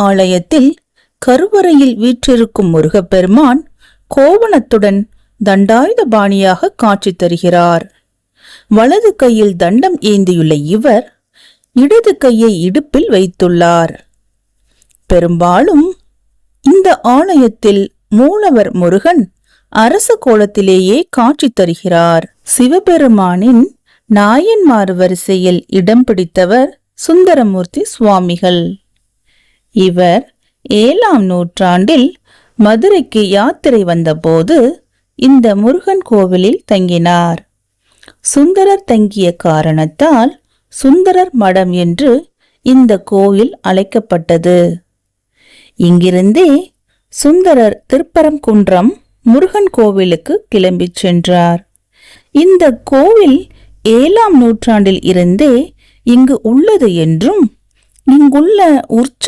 ஆலயத்தில் கருவறையில் வீற்றிருக்கும் முருகப்பெருமான் கோவணத்துடன் தண்டாயுதபாணியாக காட்சி தருகிறார். வலது கையில் தண்டம் ஏந்தியுள்ள இவர் இடது கையை இடுப்பில் வைத்துள்ளார். பெரும்பாலும் இந்த ஆலயத்தில் மூலவர் முருகன் அரச கோலத்திலேயே காட்சி தருகிறார். சிவபெருமானின் நாயன்மார் வரிசையில் இடம் பிடித்தவர் சுந்தரமூர்த்தி சுவாமிகள். இவர் 7ஆம் நூற்றாண்டில் மதுரைக்கு யாத்திரை வந்தபோது இந்த முருகன் கோவிலில் தங்கினார். சுந்தரர் தங்கிய காரணத்தால் சுந்தரர் மடம் என்று இந்த கோயில் அழைக்கப்பட்டது. இங்கிருந்தே சுந்தரர் திருப்பரங்குன்றம் முருகன் கோவிலுக்கு கிளம்பிச் சென்றார். இந்த கோவில் 7ஆம் நூற்றாண்டில் இருந்தே இங்கு உள்ளது என்றும் இங்குள்ள உற்சவ